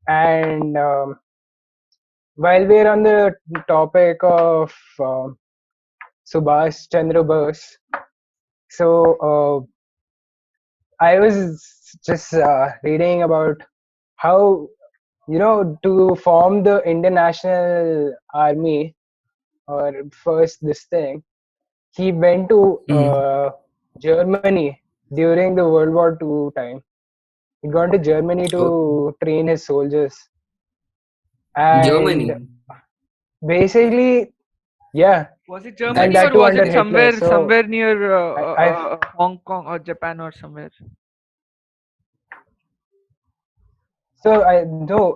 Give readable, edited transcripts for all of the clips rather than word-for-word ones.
And while we're on the topic of Subhash Chandra Bose, so I was just reading about how, to form the Indian National Army, or first this thing, he went to Mm. Germany during the World War II time. He'd gone to Germany Oh, to train his soldiers. And Germany. basically, yeah, Was it and Germany That's or that too was under it Hitler. So somewhere near I Hong Kong or Japan or somewhere? so I know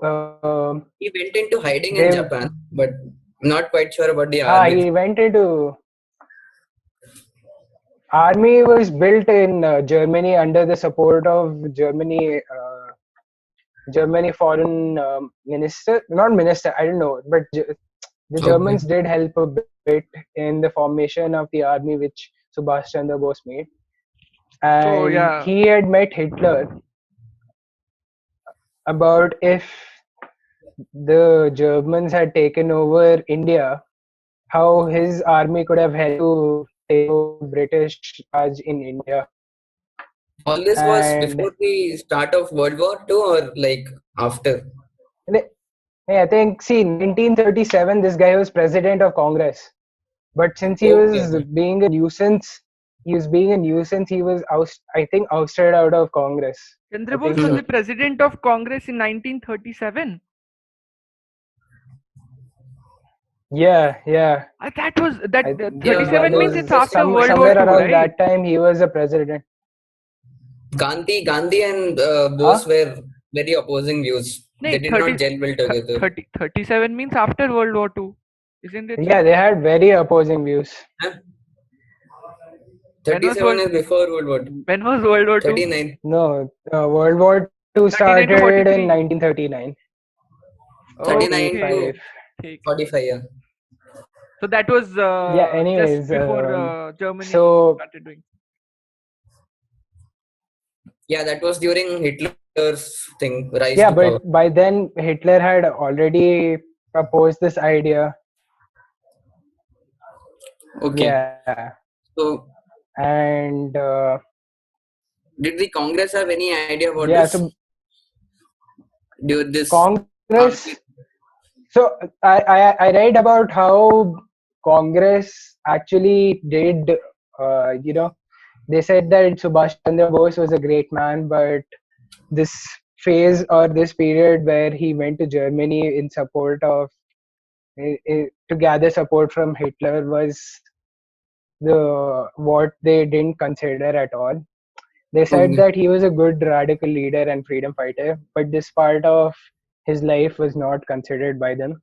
he went into hiding in they Japan, but I'm not quite sure about the army. he went into army was built in Germany under the support of Germany foreign minister, not minister, I don't know, but the Okay. Germans did help a bit in the formation of the army which Subhash Chandra Bose made. So And yeah, he had met Hitler about if the Germans had taken over India, how his army could have helped to take over British Raj in India. All this was And before the start of World War II or like after? I think, see, 1937, this guy was president of Congress. But since he Okay. was being a nuisance, he was I think ousted out of Congress. Chandra I Bose think was Hmm. so. the president of Congress in 1937. Yeah. That Yeah, That 37 means was it's that's after when World War somewhere II, around right? that time he was a president. Gandhi and Bose Huh? were very opposing views. No, They did not gel well together. 37 means after World War II, isn't it Yeah, so? they had very opposing views. Huh? When was 37 World is before World War II. when was World War II? 39, No, World War II 39 to started in 43. 1939, thirty-nine 45. to Okay. Okay. 45, yeah. So that was Yeah. just Anyways, before Germany so started doing. Yeah, that was during Hitler's thing, rise yeah, to but power. by then Hitler had already proposed this idea. Okay. Yeah, So, and did the Congress have any idea about yeah, this? so During this Congress. army? So I read about how Congress actually did. They said that Subhash Chandra Bose was a great man, but this phase or this period where he went to Germany in support of to gather support from Hitler was the what they didn't consider at all. They said Okay. that he was a good radical leader and freedom fighter, but this part of his life was not considered by them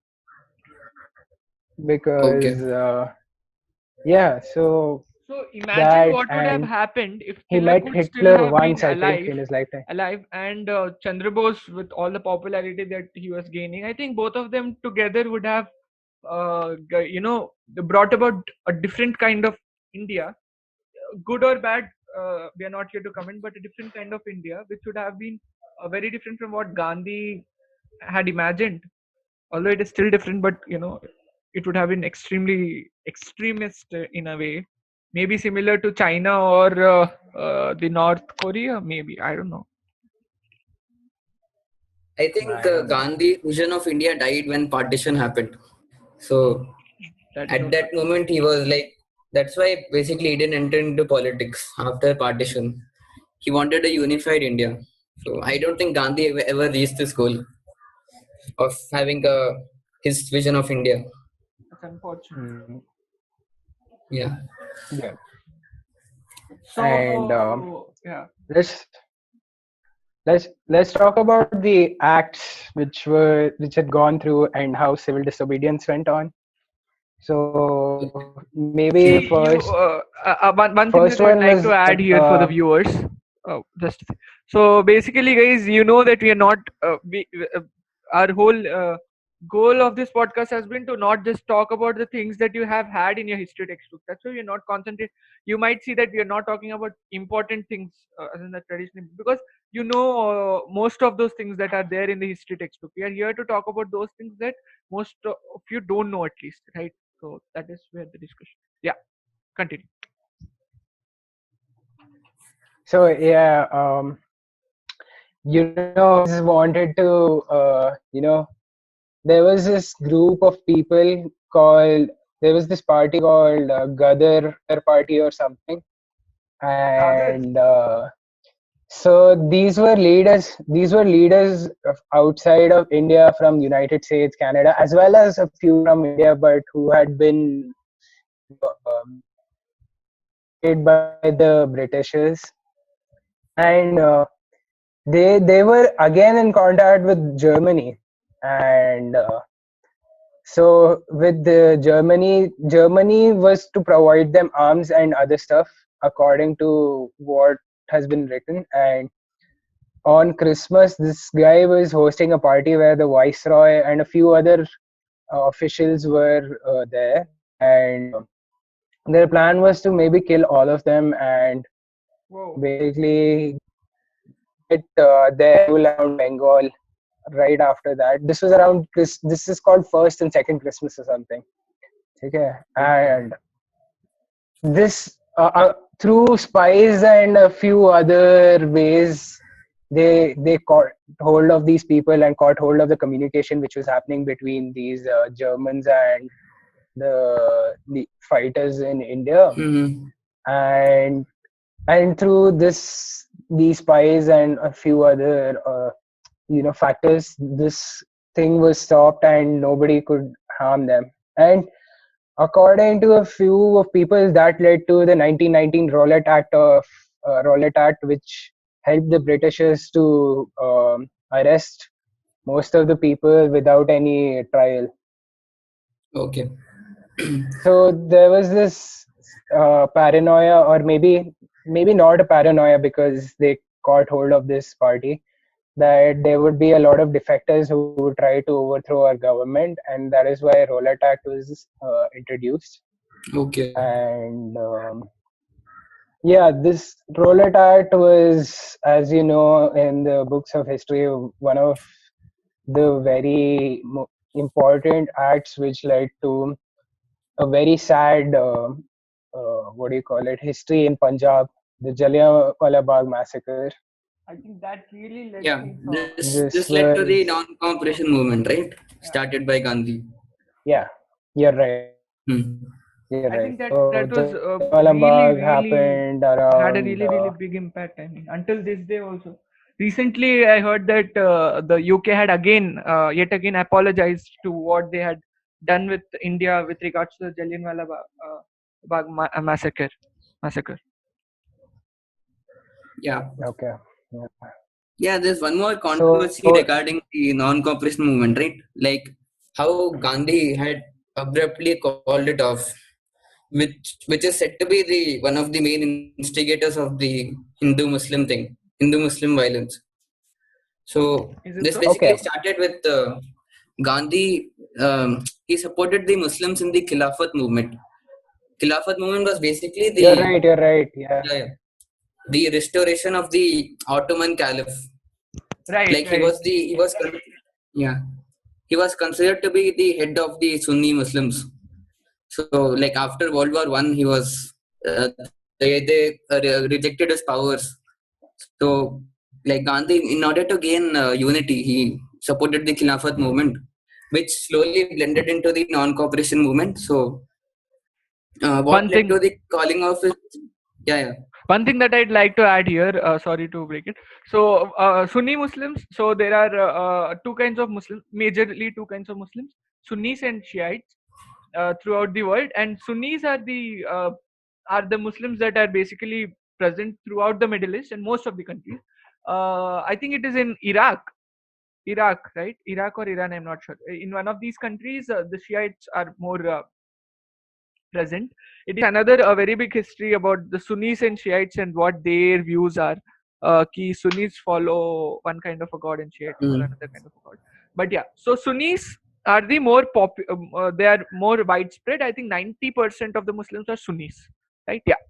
Okay. because yeah, so So imagine that, what would have and happened if he Hitler met could still Hitler have been once, I think, in his lifetime. and Chandra Bose with all the popularity that he was gaining. I think both of them together would have, brought about a different kind of India, good or bad. We are not here to comment, but a different kind of India, which would have been very different from what Gandhi had imagined. Although it is still different, but it would have been extremely extremist in a way, maybe similar to China or the North Korea, maybe, I don't know. I think I don't know. Gandhi's vision of India died when partition happened. So, That is at also that moment, he was like, that's why basically he didn't enter into politics after partition. He wanted a unified India. So, I don't think Gandhi ever reached this goal of having his vision of India. that's unfortunate. Mm, Yeah. yeah, and So yeah. let's let's talk about the acts which had gone through and how civil disobedience went on. So maybe the See, one thing first that I would one like was to add here for the viewers. Just so basically, guys, you know that we are not. Our whole goal of this podcast has been to not just talk about the things that you have had in your history textbook. That's why we're not concentrate. You might see that we are not talking about important things as in the traditional, because you know most of those things that are there in the history textbook. We are here to talk about those things that most of you don't know, at least, right? So that is where the discussion. Yeah, continue. So yeah, just wanted to, there was this group of people called, there was this party called Gadar Party or something, Gagar. and so these were leaders of outside of India, from United States, Canada, as well as a few from India, but who had been created by the Britishers, and they were again in contact with Germany, and so with the Germany was to provide them arms and other stuff according to what has been written. And on Christmas, this guy was hosting a party where the viceroy and a few other officials were there, and their plan was to maybe kill all of them and Whoa. basically get their rule around Bengal right after that. This was around this is called first and second Christmas or something. Okay, and this through spies and a few other ways, they caught hold of these people and caught hold of the communication which was happening between these Germans and the fighters in India, Mm-hmm. and through these spies and a few other factors, this thing was stopped and nobody could harm them. And according to a few of people, that led to the 1919 Rowlatt Act, which helped the Britishers to arrest most of the people without any trial. Okay. So there was this paranoia, or maybe not a paranoia, because they caught hold of this party, that there would be a lot of defectors who would try to overthrow our government, and that is why Rowlatt Act was introduced. Okay. And yeah, this Rowlatt Act was, as you know, in the books of history, one of the very important acts which led to a very sad, what do you call it, history in Punjab, the Jallianwala Bagh massacre. I think that really led Yeah, to this This led to the was, non-cooperation movement, right? yeah. Started by Gandhi. yeah, you're right. Hmm. You're I right. think that So that was Jallianwala really, Bagh really happened had a around. really, really big impact. I mean, until this day also. Recently, I heard that the UK had yet again apologized to what they had done with India with regards to the Jallianwala Bagh massacre. Massacre. Yeah. Okay. Yeah. Yeah, there's one more So controversy regarding the non-cooperation movement, right? Like how Gandhi had abruptly called it off, which is said to be the one of the main instigators of the Hindu-Muslim thing, Hindu-Muslim violence. So Is it this so? basically okay, started with Gandhi. He supported the Muslims in the Khilafat movement. Khilafat movement was basically you're right. You're right. Yeah. yeah, the restoration of the Ottoman Caliph. Right, Like right. yeah, he was considered to be the head of the Sunni Muslims. So like after World War One, he was they rejected his powers. So like Gandhi, in order to gain unity, he supported the Khilafat movement, which slowly blended into the non-cooperation movement. So what One led thing to the calling of his yeah. One thing that I'd like to add here, sorry to break it. So, Sunni Muslims. So there are two kinds of Muslims, majorly two kinds of Muslims: Sunnis and Shiites throughout the world. And Sunnis are the Muslims that are basically present throughout the Middle East and most of the countries. I think it is in Iraq, right? Iraq or Iran, I'm not sure. In one of these countries, the Shiites are more present. It is another a very big history about the Sunnis and Shiites and what their views are. Ki Sunnis follow one kind of a god and Shiites follow Mm. another kind of a god. But yeah, so Sunnis are the more they are more widespread. I think 90% of the Muslims are Sunnis, right? Yeah.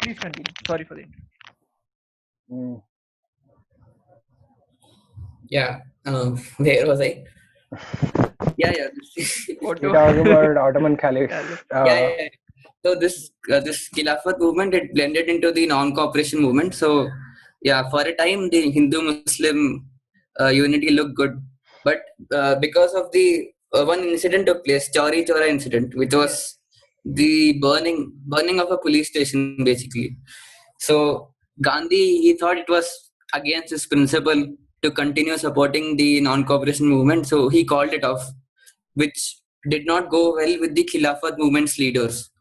Please continue. Sorry for the interruption. Mm. Yeah. Where was I? Yeah. You're Auto. talking about Ottoman Caliph. Caliph. Yeah. So this Khilafat movement, it blended into the non-cooperation movement. So yeah, for a time the Hindu-Muslim unity looked good, but because of the one incident took place, Chauri Chora incident, which was the burning of a police station basically. So Gandhi, he thought it was against his principle to continue supporting the non-cooperation movement, so he called it off, which did not go well with the Khilafat movement's leaders.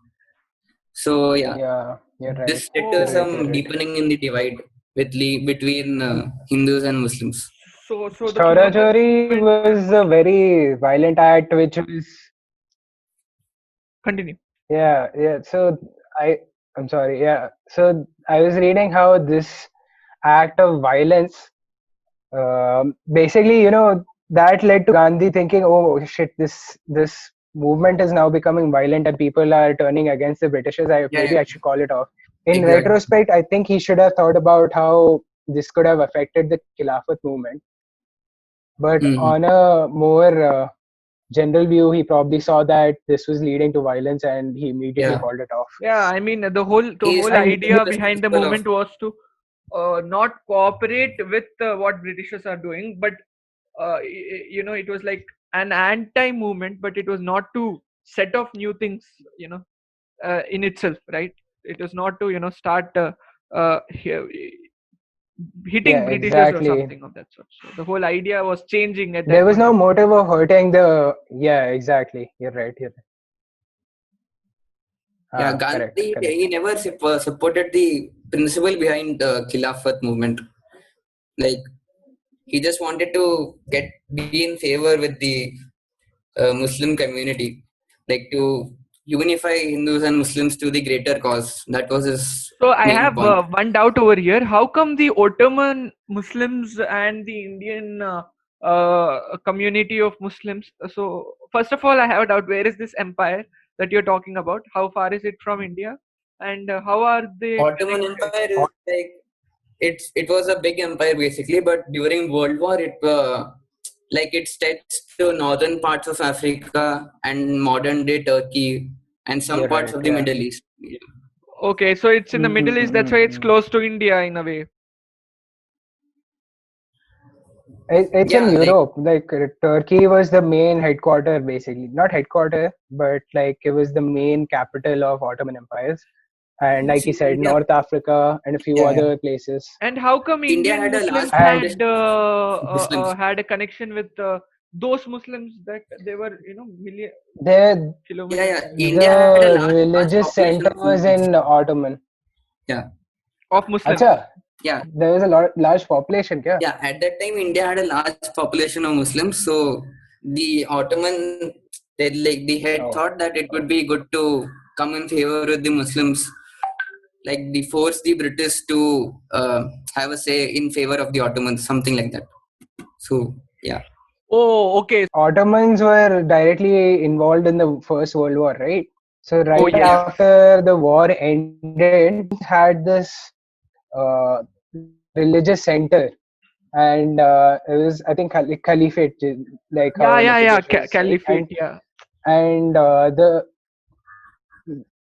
So yeah, Yeah, you're right. this led You're to Oh, right. You're some right. deepening in the divide between Hindus and Muslims. so the Chora Khilafat Chori movement was a was very violent act, which was continue. yeah. So I I'm sorry. Yeah. So I was reading how this act of violence, basically, that led to Gandhi thinking, oh shit, this movement is now becoming violent and people are turning against the Britishers. Yeah, Maybe I should call it off. In exactly. retrospect, I think he should have thought about how this could have affected the Khilafat movement. But Hmm. on a more general view, he probably saw that this was leading to violence and he immediately Yeah, called it off. Yeah, I mean the he is whole And completely idea he, behind the responsible of. movement was to not cooperate with what Britishers are doing, but it was like an anti-movement, but it was not to set off new things, in itself, right? It was not to start hitting yeah, Britishers or exactly. something of that sort. So the whole idea was changing at There that was point no of time. motive of hurting the. Yeah, exactly. You're right. You're right. Yeah, Correct. Gandhi, Correct. he never supported the principle behind the Khilafat movement. Like he just wanted to be in favor with the Muslim community, like to unify Hindus and Muslims to the greater cause. That was his So I main have point. one doubt over here. How come the Ottoman Muslims and the Indian community of Muslims? So first of all, I have a doubt. Where is this empire that you're talking about? How far is it from India? And how are they Ottoman connected? Empire is like it was a big empire basically, but during World War it stretched to northern parts of Africa and modern day Turkey and some You're parts right. of the Yeah. Middle East. Yeah, Okay, so it's in the Middle East. That's why it's Mm-hmm. close to India in a way. It's in yeah, like Europe. Like Turkey was the main headquarter, basically. Not headquarter, but like it was the main capital of Ottoman empires. And like you see, said, India. North Africa and a few Yeah, other places. And how come India Indian had a large Muslims And population had of Muslims. had a connection with those Muslims that they were million there, kilometers India had a the large religious population center of was Muslims. in Ottoman. Yeah, of Muslims. Acha, yeah, there was a large population, kya? yeah. At that time, India had a large population of Muslims, so the Ottoman, the head Oh, thought that it would oh. be good to come in favor with the Muslims, like they force the British to have a say in favor of the Ottomans, something like that. So yeah, Oh, okay. Ottomans were directly involved in the First World War, right? So Oh, right yes. yeah, after the war ended, had this religious center, and it was, I think, caliphate, like how Yeah. Nitigesh was saying, Caliphate. Yeah. and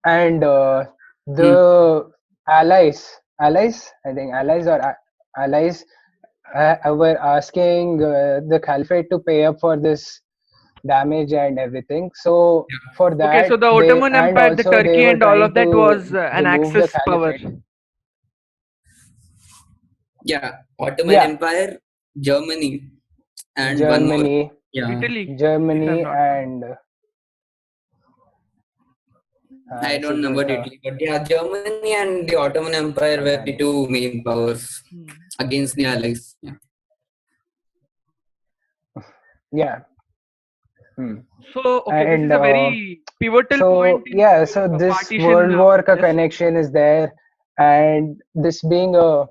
and hmm. the allies, I think allies or allies were asking the caliphate to pay up for this damage and everything. So for Okay. So that the they, Ottoman and Empire, the also they Turkey, were and all trying of that was to an remove the Axis power. caliphate. Yeah, Ottoman Yeah, Empire, Germany, and one more. Germany, Yeah, Italy, if I'm Germany, not wrong. and I don't know about secret, Italy, but yeah, Germany and the Ottoman Empire were the Germany. two main powers Hmm. against the Allies. Yeah, Yeah. Hmm. So okay, this And is a very pivotal point so in yeah, the so this partition. World War ka Yes. connection is there, and this being a,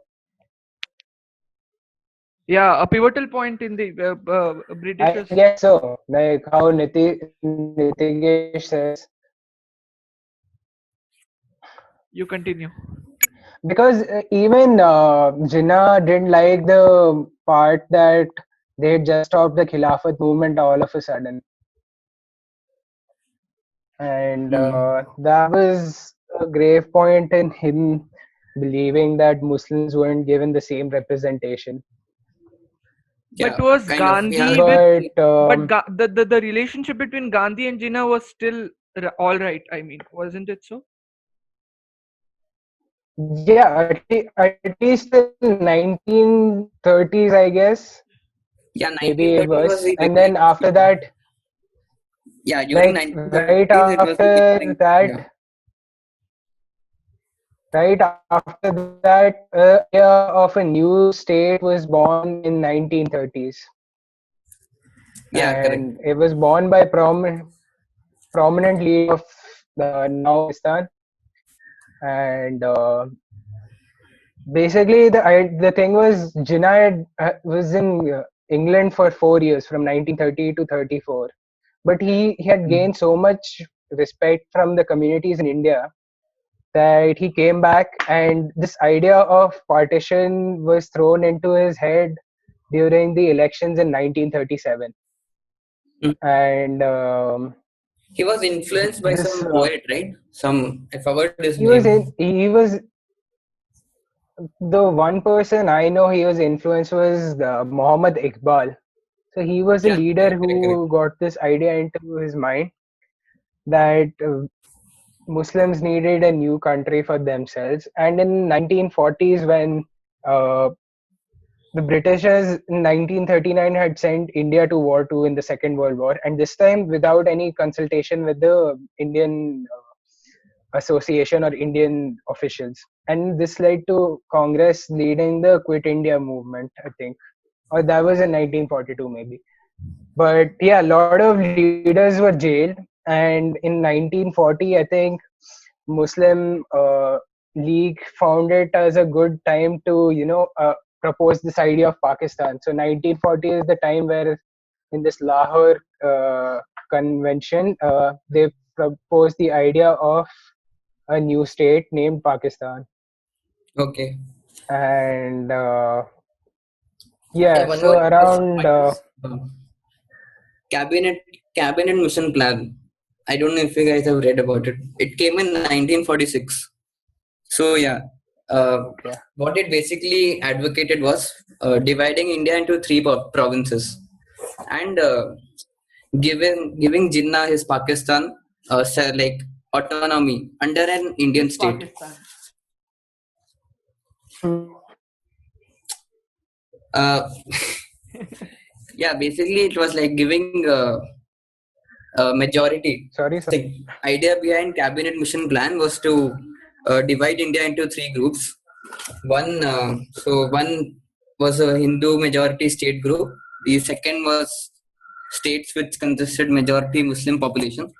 Yeah, a pivotal point in the I Britishers. guess so, like how Nitigesh says, You continue. because even Jinnah didn't like the part that they had just stopped the Khilafat movement all of a sudden. And that was a grave point in him believing that Muslims weren't given the same representation. But Yeah, was kind of. Yeah, Gandhi with But the relationship between Gandhi and Jinnah was still all right. I mean, wasn't it so? yeah, at least till 1930s, I guess. yeah. Maybe it 1930 was was. the And then liberation. after that, Yeah, during like 1930s, it was the beginning. Yeah, right after that, idea of a new state was born in 1930s. yeah, correct. And it was born by prominent leader of the now Pakistan. And basically, the thing was, Jinnah was in England for 4 years, from 1930 to 34. But he had Mm. gained so much respect from the communities in India that he came back, and this idea of partition was thrown into his head during the elections in 1937. Mm. And He was influenced by this some poet, right? Some I forgot his he was name. in he was the one person I know he was influenced was Muhammad Iqbal. So he was a Yeah, leader correct, correct, correct. who got this idea into his mind that Muslims needed a new country for themselves. And in 1940s, when uh, the Britishers in 1939 had sent India to war too in the Second World War, and this time without any consultation with the Indian association or Indian officials. And this led to Congress leading the Quit India movement, I think. Or that was in 1942 maybe. But yeah, a lot of leaders were jailed. And in 1940, I think Muslim League found it as a good time to, propose this idea of Pakistan. So 1940 is the time where in this Lahore convention, they proposed the idea of a new state named Pakistan. Okay. And Yeah, yeah, one so more question. around What is cabinet cabinet mission plan? I don't know if you guys have read about it. It came in 1946. So yeah, uh, okay. what it basically advocated was dividing India into three provinces and giving Jinnah his Pakistan like autonomy under an Indian Which state. Pakistan? Uh, yeah, basically it was like giving majority. Sorry, sir. The idea behind cabinet mission plan was to divide India into three groups. One was a Hindu majority state group. The second was states which consisted majority Muslim population.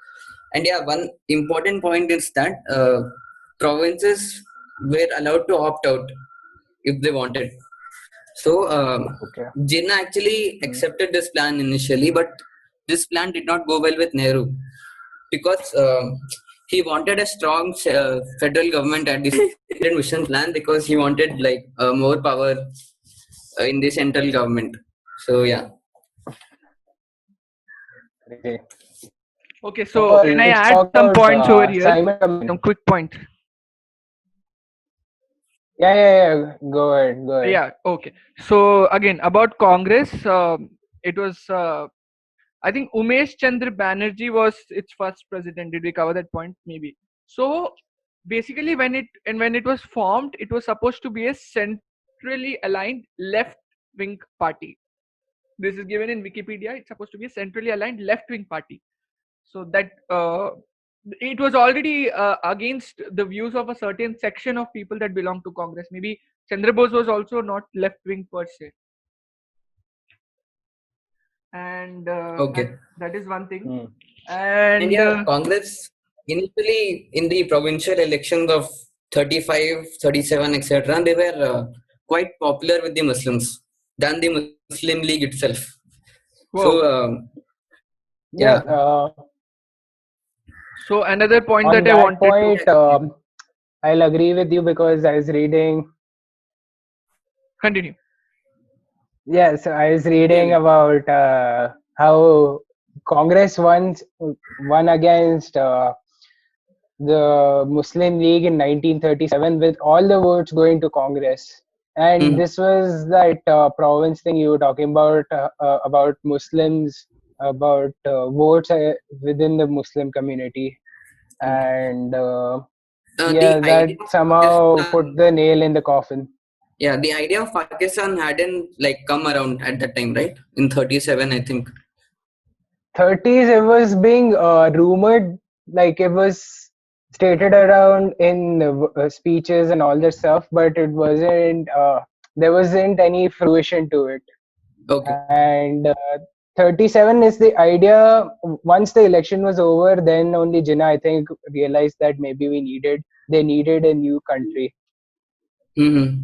And yeah, one important point is that provinces were allowed to opt out if they wanted. So Okay. Jinnah actually Hmm. accepted this plan initially, but this plan did not go well with Nehru because he wanted a strong federal government at this mission plan because he wanted like more power in the central government. So yeah, Okay. Okay, so So can I let's add talk some about points over here? Simon Commission. Some quick points. Yeah. Go ahead. Go ahead. Yeah. Okay. So again, about Congress, it was I think Umesh Chandra Banerjee was its first president. Did we cover that point? Maybe. So basically, when it was formed, it was supposed to be a centrally aligned left-wing party. This is given in Wikipedia. It's supposed to be a centrally aligned left-wing party. So that it was already against the views of a certain section of people that belong to Congress. Maybe Chandra Bose was also not left-wing per se, and okay. that is one thing. Hmm. And And yeah, Congress initially in the provincial elections of 35, 37, etc., they were quite popular with the Muslims than the Muslim League itself. So whoa. Yeah. yeah, So another point On that I that wanted to point, I'll agree with you because I was reading. continue. Yes, I was reading Really? about how Congress once won against the Muslim League in 1937 with all the votes going to Congress. And Hmm. this was that province thing you were talking about Muslims, about votes within the Muslim community. Okay. And The yeah, idea that of somehow put Pakistan, the nail in the coffin. yeah, the idea of Pakistan hadn't like come around at that time, right? In 37, I think. 30s, it was being rumored, like it was stated around in speeches and all this stuff, but it wasn't, there wasn't any fruition to it. Okay. And 37 is the idea. Once the election was over, then only Jinnah, I think, realized that maybe they needed a new country. Mm-hmm.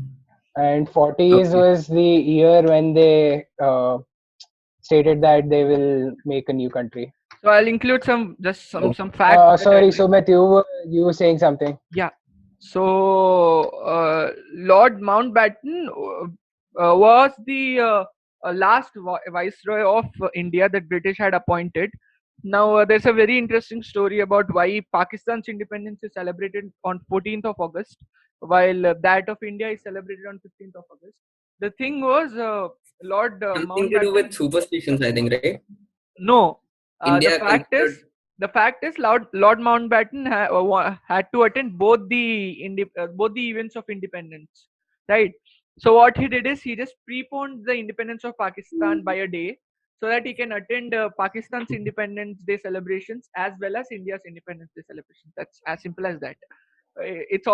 And 40s Okay. was the year when they stated that they will make a new country. So I'll include some just Oh. some facts that I Sorry, read. Sumit, you were saying something. Yeah. So Lord Mountbatten was the last viceroy of India that British had appointed. Now there's a very interesting story about why Pakistan's independence is celebrated on 14th of August, while that of India is celebrated on 15th of August. The thing was, Lord Something to do Mountbatten. with superstitions, I think, right? No, the India fact considered. is, Lord Mountbatten had to attend both the events of independence, right? So what he did is he just preponed the independence of Pakistan by a day, so that he can attend Pakistan's Independence Day celebrations as well as India's Independence Day celebrations. That's as simple as that. It's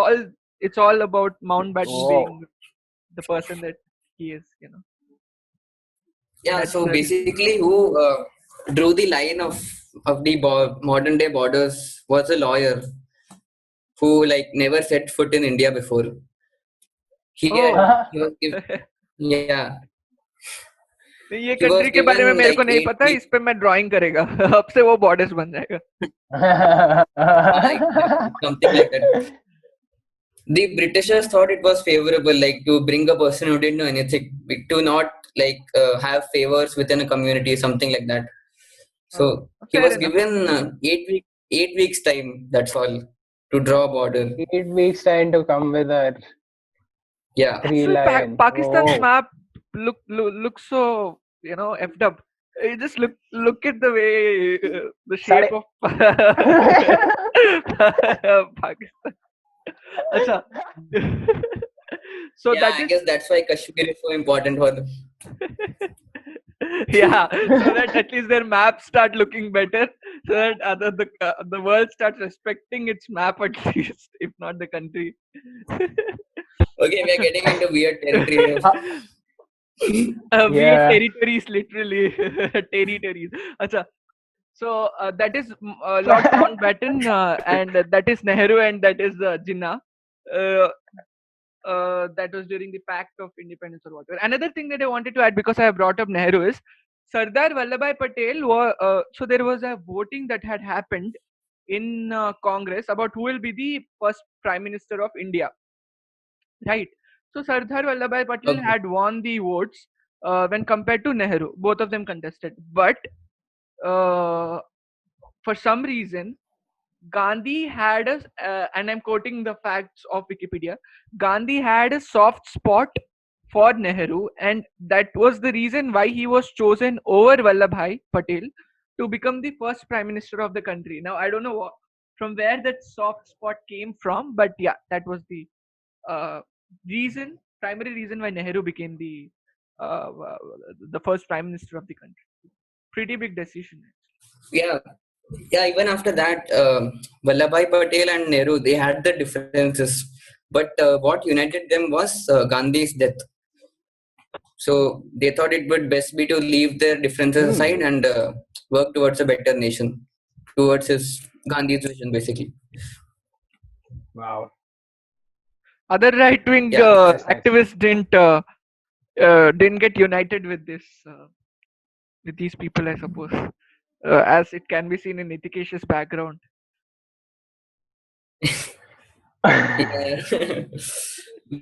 all about Mountbatten Oh. being the person that he is. Yeah, That's so the reason. basically, who drew the line of the modern day borders was a lawyer who like never set foot in India before. Oh. He was yeah, ये he was country के बारे में given मेरे like को नहीं eight पता, weeks. इस पे मैं ड्राइंग करेगा अब से वो बॉर्डर्स बन जाएगा. Something like that. The Britishers thought it was favorable, like to bring a person who didn't know anything, to not like have favors within a community, something like that. So he Fair was enough. given 8 weeks time. That's all to draw a border. 8 weeks time to come with a Yeah, three Actually, lion. Pakistan's Oh. map looks so effed up. You just look at the way the shape Sorry. of Pakistan. Acha. So yeah. that I is guess that's why Kashmir is so important for them. yeah, so that at least their maps start looking better, so that the world starts respecting its map at least, if not the country. Okay, we are Acha. getting into weird territory here. Weird Yeah. territories, literally. Territories. Acha. So that is Lord Mountbatten, and that is Nehru, and that is Jinnah. Uh, that was during the Pact of Independence or whatever. Another thing that I wanted to add, because I have brought up Nehru, is Sardar Vallabhbhai Patel. So there was a voting that had happened in Congress about who will be the first Prime Minister of India, right? So Sardar Vallabhbhai Patel Okay. had won the votes when compared to Nehru. Both of them contested, but uh, for some reason Gandhi had and I'm quoting the facts of Wikipedia, Gandhi had a soft spot for Nehru, and that was the reason why he was chosen over Vallabhbhai Patel to become the first prime minister of the country. Now, I don't know from where that soft spot came from, but yeah, that was the uh, primary reason why Nehru became uh, uh, the first prime minister of the country. Pretty big decision. Yeah, yeah. Even after that, Vallabhbhai Patel and Nehru, they had the differences, but what united them was Gandhi's death. So they thought it would best be to leave their differences Hmm. aside and work towards a better nation, towards his Gandhi's vision, basically. Wow. Other right wing Yeah, Nice, nice. activists didn't get united with these people, I suppose, as it can be seen in Nitikesh's background. yeah.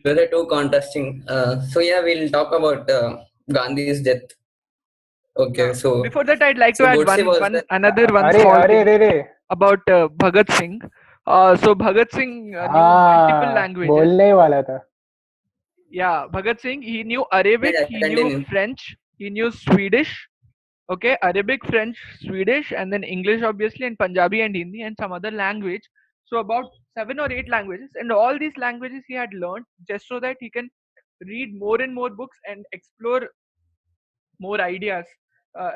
Those are two contrasting. So yeah, we'll talk about Gandhi's death. Okay, so Before that, I'd like to add Godse was the one Arey, small arey, thing arey. about Bhagat Singh. So Bhagat Singh knew multiple हाँ, languages. बोलने ही वाला था. Yeah, Bhagat Singh, he knew yeah, Arabic, yeah, he knew continue. French, he knew Swedish. Okay, Arabic, French, Swedish, and then English, obviously, and Punjabi and Hindi, and some other language. So about 7 or 8 languages, and all these languages he had learned just so that he can read more and more books and explore more ideas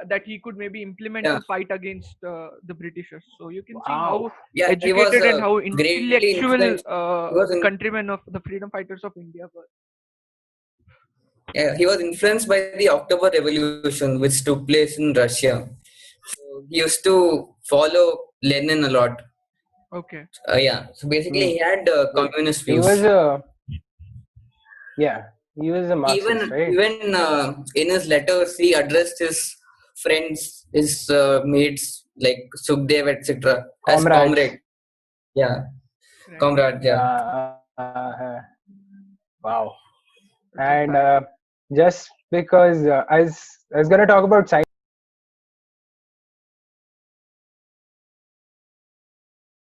that he could maybe implement Yeah, to fight against the Britishers. So you can see Wow. how yeah, he was educated and how greatly intellectual influenced. He was in, countrymen of the freedom fighters of India were. yeah, he was influenced by the October Revolution, which took place in Russia. So he used to follow Lenin a lot. Okay. Yeah, so basically Hmm. he had communist He was views. a, yeah, he was a Marxist, Even right? even in his letters, he addressed his friends, his mates like Sukhdev, etc., as Comrades. comrade. Yeah, Right. comrade. Yeah. Wow. That's a And fact. just because I was going to talk about science.